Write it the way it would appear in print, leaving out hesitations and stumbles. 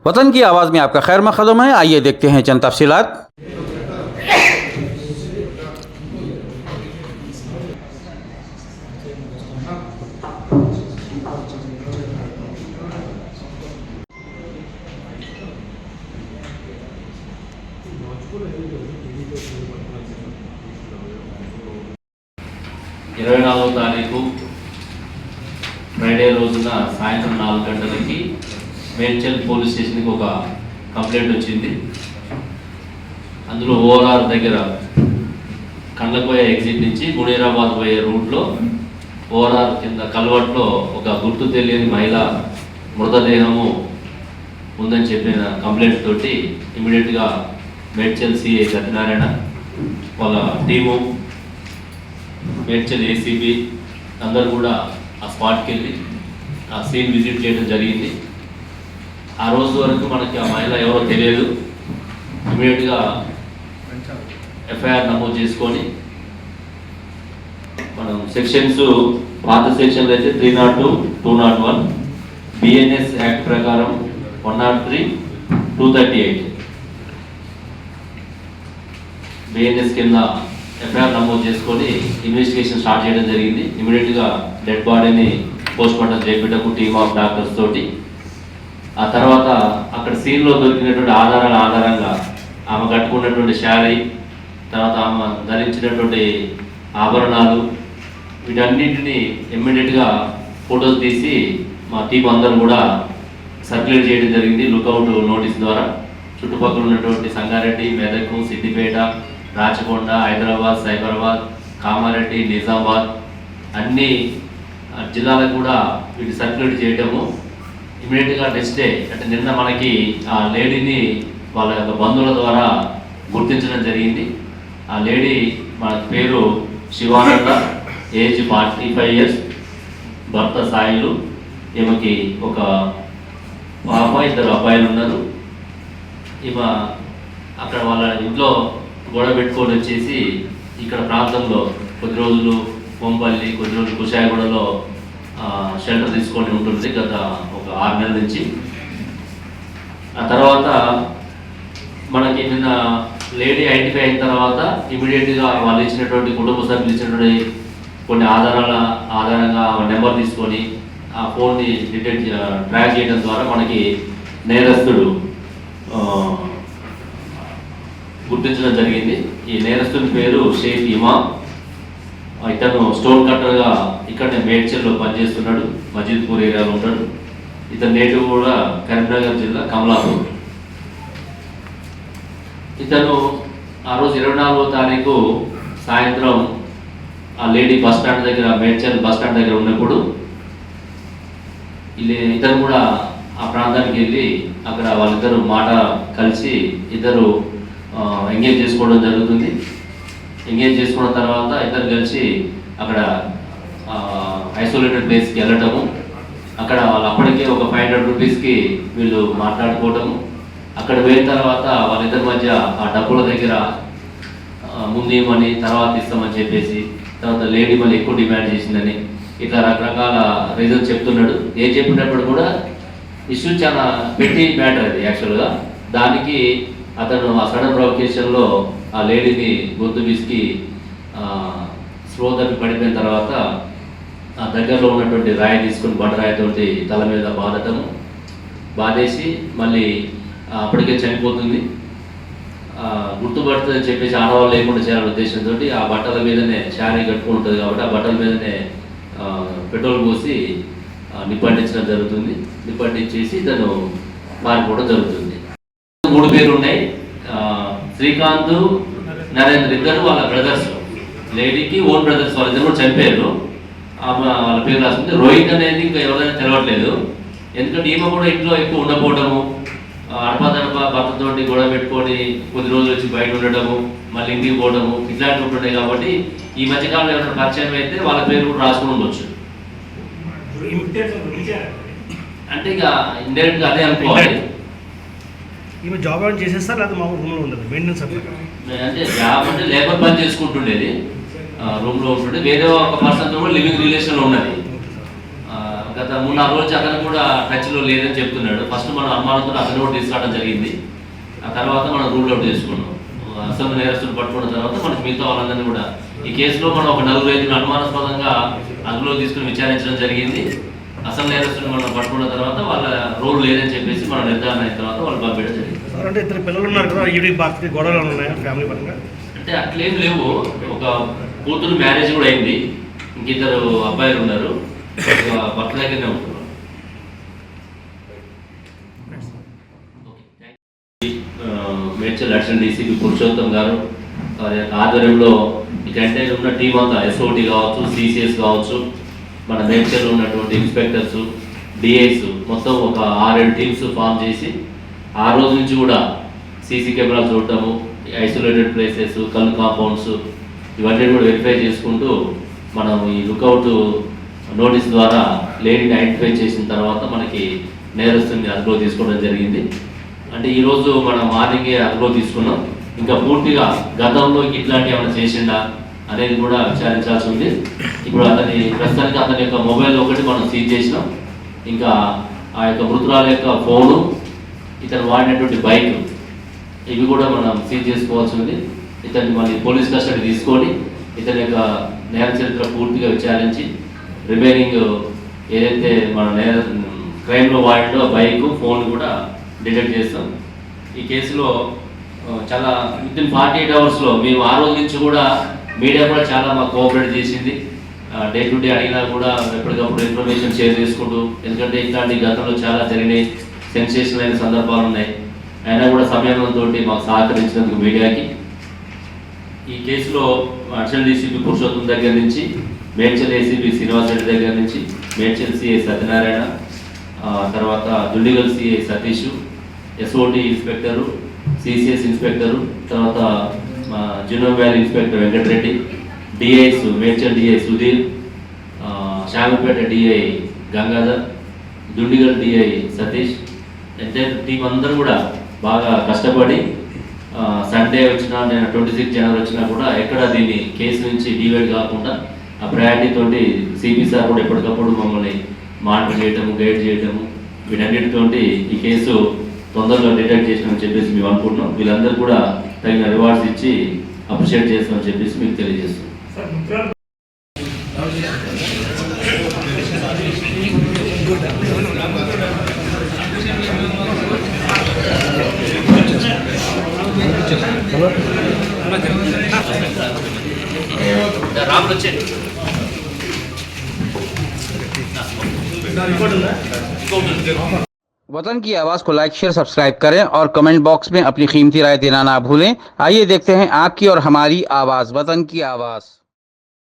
वतन की आवाज़ में आपका खैर मकदम है। आइए देखते हैं चंद तफसीलात। ఇరవై 24వ తారీఖు ఫ్రైడే రోజున సాయంత్రం 4 గంటలకి మేడ్చల్ పోలీస్ స్టేషన్కి ఒక కంప్లైంట్ వచ్చింది. అందులో ఓఆర్ఆర్ దగ్గర కండ్లకోయ ఎగ్జిట్ నుంచి మునీరాబాద్ పోయే రూట్లో ఓఆర్ఆర్ కింద కల్వర్ట్లో ఒక గుర్తు తెలియని మహిళ మృతదేహము ఉందని చెప్పిన కంప్లైంట్ తోటి ఇమీడియట్గా మేడ్చల్ సిఐ సత్యనారాయణ వాళ్ళ టీము, మేడ్చల్ ఏసీబీ అందరూ కూడా ఆ స్పాట్కి వెళ్ళి ఆ సీన్ విజిట్ చేయడం జరిగింది. ఆ రోజు వరకు మనకి ఆ మహిళ ఎవరో తెలియదు. ఇమీడియట్గా ఎఫ్ఐఆర్ నమోదు చేసుకొని మనం సెక్షన్స్, పాత సెక్షన్లు అయితే 302, 201, బిఎన్ఎస్ యాక్ట్ ప్రకారం 103, 238 బిఎన్ఎస్ కింద ఎఫ్ఐఆర్ నమోదు చేసుకొని ఇన్వెస్టిగేషన్ స్టార్ట్ చేయడం జరిగింది. ఇమీడియట్గా డెడ్ బాడీని పోస్ట్ మార్టం చేయించటకు టీమ్ ఆఫ్ డాక్టర్స్ తోటి, ఆ తర్వాత అక్కడ సీన్లో దొరికినటువంటి ఆధారంగా ఆమె కట్టుకున్నటువంటి శారీ, తర్వాత ఆమె ధరించినటువంటి ఆభరణాలు, వీటన్నింటినీ ఇమ్మీడియట్గా ఫొటోస్ తీసి మా టీం అందరూ కూడా సర్క్యులేట్ చేయడం జరిగింది లుకౌట్ నోటీస్ ద్వారా. చుట్టుపక్కల ఉన్నటువంటి సంగారెడ్డి, మెదక్, సిద్దిపేట, రాచకొండ, హైదరాబాద్, సైబరాబాద్, కామారెడ్డి, నిజామాబాద్ అన్ని జిల్లాలకు కూడా వీటి సర్క్యులేట్ చేయడము. ఇమీడియట్గా నెక్స్ట్ డే అంటే నిన్న మనకి ఆ లేడీని వాళ్ళ యొక్క బంధువుల ద్వారా గుర్తించడం జరిగింది. ఆ లేడీ మన పేరు శివానంద, ఏజ్ 45 years, భర్త సాయిలు, ఈమెకి ఒక పాప, 2 అబ్బాయిలు ఉన్నారు. ఈమె అక్కడ వాళ్ళ ఇంట్లో గొడవ పెట్టుకొని వచ్చేసి ఇక్కడ ప్రాంతంలో కొద్ది రోజులు కొంపల్లి, కొద్ది రోజులు కుషాయగూడలో షెల్టర్ తీసుకొని ఉంటుంది గత ఒక 6 నెలల నుంచి. ఆ తర్వాత మనకి నిన్న లేడీ ఐడెంటిఫై అయిన తర్వాత ఇమీడియట్గా వాళ్ళు ఇచ్చినటువంటి కుటుంబ సభ్యులు ఇచ్చినటువంటి కొన్ని ఆధారంగా నెంబర్ తీసుకొని ఆ ఫోన్ని ట్రాక్ చేయడం ద్వారా మనకి నేరస్తుడు గుర్తించడం జరిగింది. ఈ నేరస్తుని పేరు షేక్ ఇమామ్. ఇతను స్టోన్ కట్టర్గా ఇక్కడనే మేడ్చల్లో పనిచేస్తున్నాడు, మజీద్పూర్ ఏరియాలో ఉంటాడు. ఇతని నేటివ్ కూడా కరీంనగర్ జిల్లా కమలాపూర్. ఇతను ఆ రోజు 24వ తారీఖు సాయంత్రం ఆ లేడీ బస్ స్టాండ్ దగ్గర, మేడ్చల్ బస్ స్టాండ్ దగ్గర ఉన్నప్పుడు ఇతను కూడా ఆ ప్రాంతానికి వెళ్ళి అక్కడ వాళ్ళిద్దరు మాట కలిసి ఇద్దరు ఎంగేజ్ చేసుకోవడం జరుగుతుంది. ఎంగేజ్ చేసుకున్న తర్వాత ఇద్దరు కలిసి అక్కడ ఐసోలేటెడ్ ప్లేస్కి వెళ్ళటము, అక్కడ వాళ్ళు అప్పటికే ఒక 500 రూపీస్కి వీళ్ళు మాట్లాడుకోవటము. అక్కడ పోయిన తర్వాత వాళ్ళిద్దరి మధ్య ఆ డబ్బుల దగ్గర ముందు ఇవ్వమని, తర్వాత ఇస్తామని చెప్పేసి, తర్వాత లేడీ మళ్ళీ ఎక్కువ డిమాండ్ చేసిందని, ఇట్లా రకరకాల రీజన్స్ చెప్తున్నాడు. ఏం చెప్పినప్పుడు కూడా ఇష్యూ చాలా పెట్టి మ్యాటర్ అది యాక్చువల్గా. దానికి అతను ఆ సడన్ ప్రొవకేషన్లో ఆ లేడీని గొంతు బిసికి స్లో తప్పి పడిపోయిన తర్వాత ఆ దగ్గరలో ఉన్నటువంటి రాయి తీసుకుని బండరాయితోటి తల మీద బాధేసి మళ్ళీ అప్పటికే చనిపోతుంది. గుర్తుపడుతుందని చెప్పేసి ఆడవాళ్ళు లేకుండా చేయాలనే ఉద్దేశంతో ఆ బట్టల మీదనే శారీ కట్టుకుని ఉంటుంది కాబట్టి ఆ బట్టల మీదనే పెట్రోల్ పోసి నిప్పంటించడం జరుగుతుంది. నిప్పంటించేసి తను పారిపోవడం జరుగుతుంది. 3 పేర్లు ఉన్నాయి. శ్రీకాంత్, నరేంద్ర ఇద్దరు వాళ్ళ బ్రదర్స్, లేడీకి ఓన్ బ్రదర్స్, వాళ్ళిద్దరు కూడా చనిపోయారు. వాళ్ళ పేరు రాసుకుంటే రోహిత్ అనేది ఇంకా ఎవరైనా తెలవట్లేదు. ఎందుకంటే ఈమె కూడా ఇంట్లో ఎక్కువ ఉండకపోవడము, అడపదడప భర్తతోటి గొడవ పెట్టుకొని కొద్ది రోజులు వచ్చి బయట ఉండటము, మళ్ళీ ఇంటికి పోవడము, ఇట్లాంటివి ఉంటుంటాయి. కాబట్టి ఈ మధ్యకాలంలో ఎవరైనా పరిచయం అయితే వాళ్ళ పేరు కూడా రాసుకుని ఉండొచ్చు. అంటే ఇక ఇండైరెక్ట్గా అదే అనుకోవాలి. ఈమె జాబ్ ఏమైనా చేసేస్తారు లేదా మా రూమ్లో ఉండదు మెయింటెనెన్స్ అంటే జాబ్ అంటే లేబర్ పని చేసుకుంటుండేది, రూమ్లో ఉంటుండే. వేరే ఒక పర్సన్తో కూడా లివింగ్ రిలేషన్లో ఉన్నది. గత గత 3-4 రోజులు అతను కూడా టచ్లో లేదని చెప్తున్నాడు. ఫస్ట్ మనం అనుమానంతో అతను కూడా తీసుకురావడం జరిగింది. ఆ తర్వాత మనం రూల్ అవుట్ చేసుకున్నాం. అసలు నేరస్తులు పట్టుకున్న తర్వాత మనకి మిగతా వాళ్ళందరినీ కూడా ఈ కేసులో మనం ఒక 4-5 అనుమానాస్పదంగా అదుపులో తీసుకుని విచారించడం జరిగింది. అసలు నేరస్తులు మనం పట్టుకున్న తర్వాత వాళ్ళ రోల్ లేదని చెప్పేసి మన నిర్ధారణ అయిన తర్వాత వాళ్ళు పంపించడం జరిగింది. సార్ అంటే ఇద్దరు పిల్లలు ఉన్నారు కదా, ఈవిడికి భర్తకి గొడవలు ఉన్నాయా ఫ్యామిలీ పరంగా? అంటే అట్లేం లేవు. ఒక కూతురు మ్యారేజ్ కూడా అయింది, ఇంకిద్దరు అబ్బాయిలు ఉన్నారు, ఒక భర్త దగ్గరనే ఉంటున్నారు. మేడ్చల్ అడిషనల్ డీసీపీ పురుషోత్తం గారు వారి యొక్క ఆధ్వర్యంలో ఇకంటే ఉన్న టీం అంతా ఎస్ఓటీ కావచ్చు, సిసిఎస్ కావచ్చు, మన మేడ్చల్లో ఉన్నటువంటి ఇన్స్పెక్టర్స్, డిఐస్ మొత్తం ఒక 6-7 టీమ్స్ ఫామ్ చేసి ఆ రోజు నుంచి కూడా సీసీ కెమెరాలు చూడటము, ఐసోలేటెడ్ ప్లేసెస్, కళ్ళు కాంపౌండ్స్ ఇవన్నీ కూడా వెరిఫై చేసుకుంటూ మనం ఈ లుకౌట్ నోటీస్ ద్వారా లేడీని ఐడెంటిఫై చేసిన తర్వాత మనకి నేరస్తుని అదుపులో తీసుకోవడం జరిగింది. అంటే ఈరోజు మనం మార్నింగే అదుపులో తీసుకున్నాం. ఇంకా పూర్తిగా గతంలో ఇట్లాంటి ఏమైనా చేసిండా అనేది కూడా విచారించాల్సి ఉంది. ఇప్పుడు ప్రస్తుతానికి అతని యొక్క మొబైల్ ఒకటి మనం సీజ్ చేసినాం. ఇంకా ఆ యొక్క మృతురాల యొక్క ఫోను, ఇతను వాడినటువంటి బైక్ ఇవి కూడా మనం సీజ్ చేసుకోవాల్సి ఉంది. ఇతన్ని మళ్ళీ పోలీస్ కస్టడీ తీసుకొని ఇతని యొక్క నేర చరిత్ర పూర్తిగా విచారించి రిమైనింగ్ ఏదైతే మన క్రైమ్లో వాడినో బైక్, ఫోన్ కూడా డిటెక్ట్ చేస్తాం. ఈ కేసులో చాలా వితిన్ 48 అవర్స్లో మేము ఆ రోజు నుంచి కూడా మీడియా కూడా చాలా మాకు కోఆపరేట్ చేసింది. డే టు డే అడిగినా కూడా ఎప్పటికప్పుడు ఇన్ఫర్మేషన్ షేర్ చేసుకుంటూ, ఎందుకంటే ఇట్లాంటి గతంలో చాలా జరిగినాయి, సెన్సేషన్ అయిన సందర్భాలు ఉన్నాయి. అయినా కూడా సమయంతో మాకు సహకరించినందుకు మీడియాకి. ఈ కేసులో అడిషనల్ డీసీపీ పురుషోత్తం దగ్గర నుంచి, మేడ్చల్ ఏసీపీ శ్రీనివాస్ రెడ్డి దగ్గర నుంచి, మేడ్చల్ సిఐ సత్యనారాయణ, తర్వాత Dundigal CI Satish, SOT inspector, CCS inspector, తర్వాత జూనియర్ వ్యాలీ inspector Venkatareddy, DIs Medchal DI Sudheer, Shamirpet DI Gangadhar, Dundigal DI Satish, entire team అందరూ కూడా బాగా కష్టపడి సండే వచ్చినా, నేను 26 జనవరి వచ్చినా కూడా ఎక్కడ దీన్ని కేసు నుంచి డివైడ్ కాకుండా ఆ ప్రయారిటీ తోటి సిపి సార్ కూడా ఎప్పటికప్పుడు మమ్మల్ని మానిటర్ చేయటము, గైడ్ చేయటము, వీటన్నిటితోటి ఈ కేసు తొందరగా డిటెక్ట్ చేసినామని చెప్పేసి మేము అనుకుంటున్నాం. వీళ్ళందరూ కూడా తగిన రివార్డ్స్ ఇచ్చి అప్రిషియేట్ చేస్తామని చెప్పేసి మీకు తెలియజేస్తాం. రాములు వచ్చేది वतन की आवाज़ को लाइक, शेयर, सब्सक्राइब करें और कमेंट बॉक्स में अपनी कीमती राय देना ना भूलें। आइए देखते हैं आपकी और हमारी आवाज़, वतन की आवाज़।